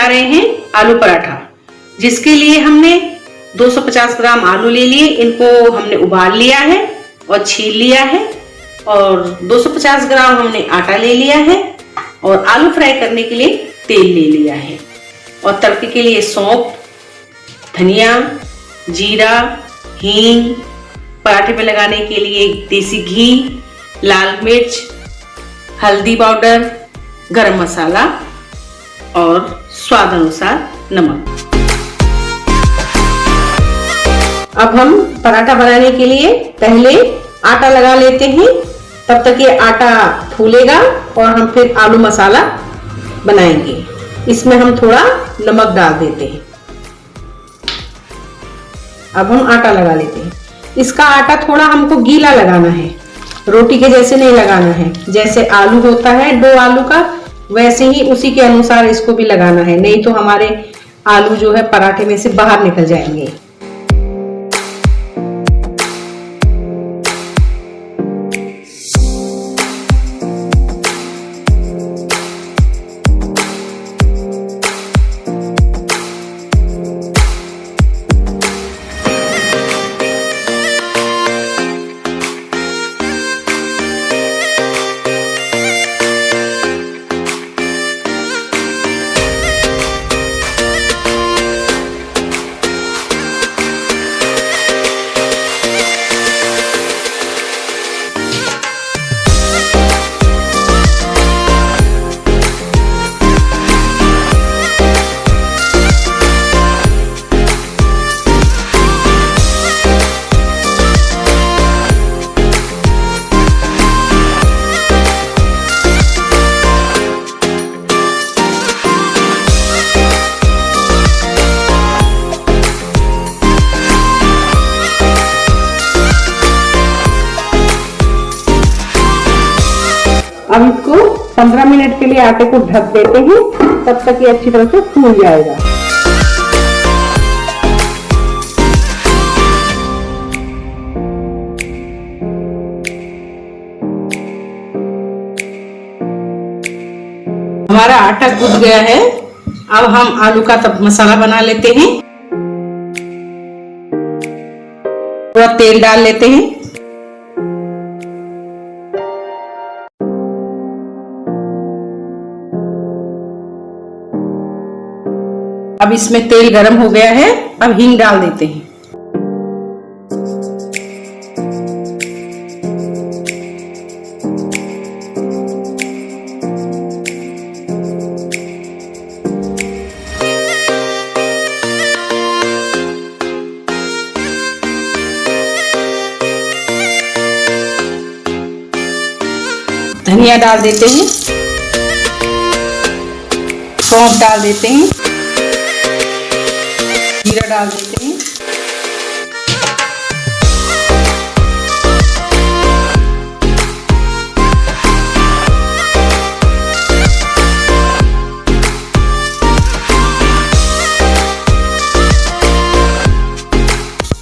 बना रहे हैं आलू पराठा, जिसके लिए हमने 250 ग्राम आलू ले लिए। इनको हमने उबाल लिया है और छील लिया है, और 250 ग्राम हमने आटा ले लिया है, और आलू फ्राई करने के लिए तेल ले लिया है, और तड़के के लिए सौंफ, धनिया, जीरा, हींग, पराठे पे लगाने के लिए देसी घी, लाल मिर्च, हल्दी पाउडर, गरम मसाला और स्वाद अनुसार नमक। अब हम पराठा बनाने के लिए पहले आटा लगा लेते हैं। तब तक ये आटा फूलेगा और हम फिर आलू मसाला बनाएंगे। इसमें हम थोड़ा नमक डाल देते हैं। अब हम आटा लगा लेते हैं। इसका आटा थोड़ा हमको गीला लगाना है, रोटी के जैसे नहीं लगाना है। जैसे आलू होता है डो आलू का, वैसे ही उसी के अनुसार इसको भी लगाना है, नहीं तो हमारे आलू जो है पराठे में से बाहर निकल जाएंगे। अब इसको 15 मिनट के लिए आटे को ढक देते हैं, तब तक ये अच्छी तरह से फूल जाएगा। हमारा आटा गूंथ गया है। अब हम आलू का मसाला बना लेते हैं। थोड़ा तेल डाल लेते हैं। अब इसमें तेल गरम हो गया है। अब हींग डाल देते हैं। धनिया डाल देते हैं, सौंफ डाल देते हैं, जीरा डाल देते हैं,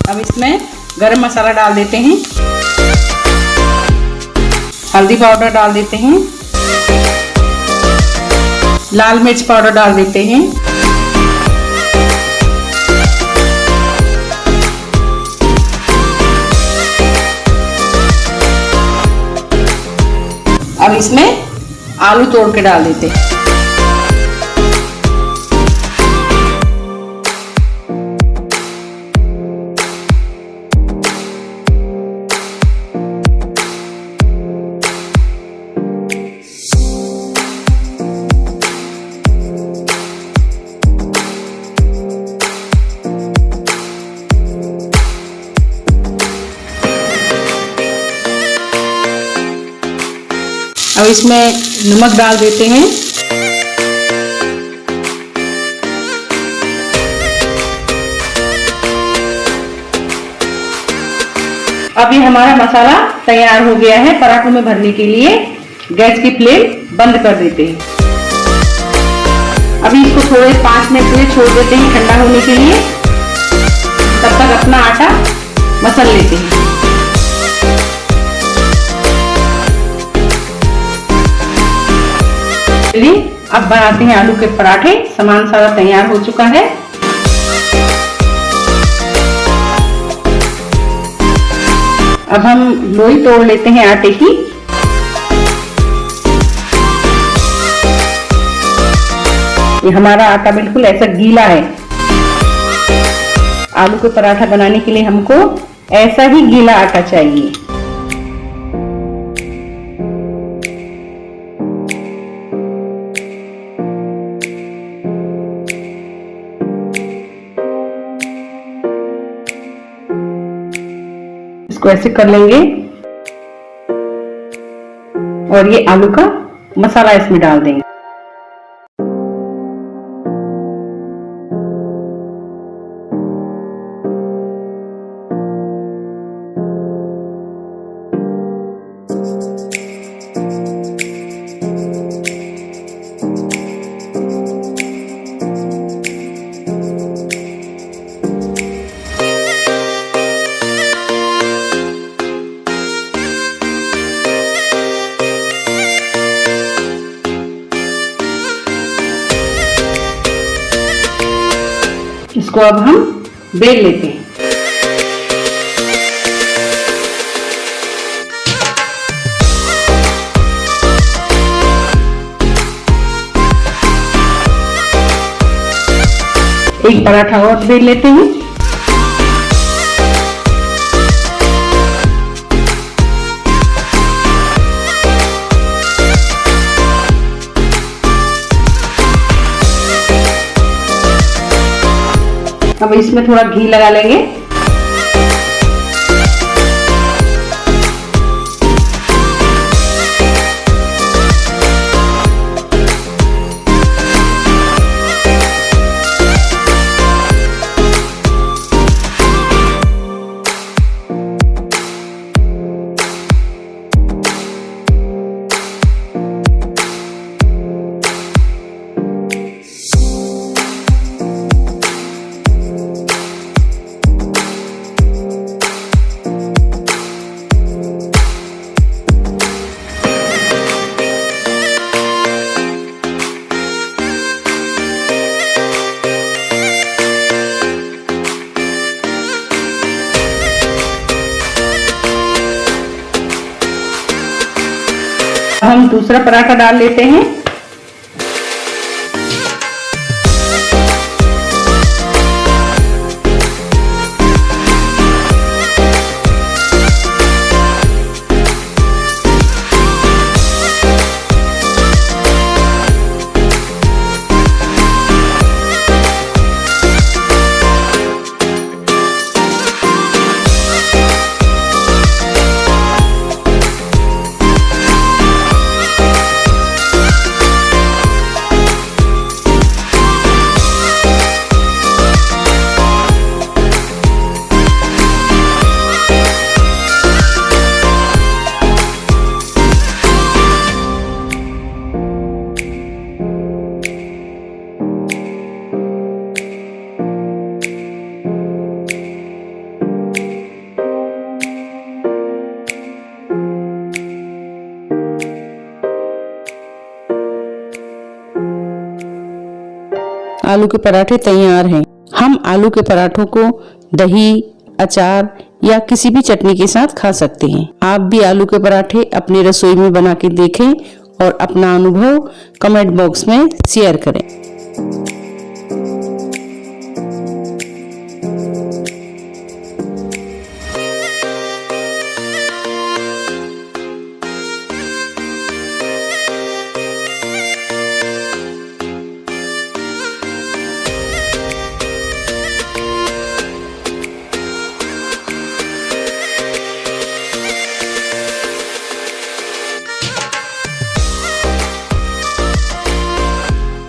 अब इसमें गरम मसाला डाल देते हैं, हल्दी पाउडर डाल देते हैं, लाल मिर्च पाउडर डाल देते हैं, अब इसमें आलू तोड़ के डाल देते हैं। अब इसमें नमक डाल देते हैं, अब ये हमारा मसाला तैयार हो गया है। पराठों में भरने के लिए गैस की फ्लेम बंद कर देते हैं। अभी इसको थोड़े 5 मिनट के लिए छोड़ देते हैं ठंडा होने के लिए। तब तक अपना आटा मसल लेते हैं। अब बनाते हैं आलू के पराठे। सामान सारा तैयार हो चुका है। अब हम लोई तोड़ लेते हैं आटे की। ये हमारा आटा बिल्कुल ऐसा गीला है। आलू के पराठा बनाने के लिए हमको ऐसा ही गीला आटा चाहिए। इसको ऐसे कर लेंगे और ये आलू का मसाला इसमें डाल देंगे। इसको अब हम बेल लेते हैं। एक पराठा और बेल लेते हैं। अब इसमें थोड़ा घी लगा लेंगे। हम दूसरा पराठा डाल लेते हैं। आलू के पराठे तैयार हैं। हम आलू के पराठों को दही, अचार या किसी भी चटनी के साथ खा सकते हैं। आप भी आलू के पराठे अपनी रसोई में बना के देखें और अपना अनुभव कमेंट बॉक्स में शेयर करें।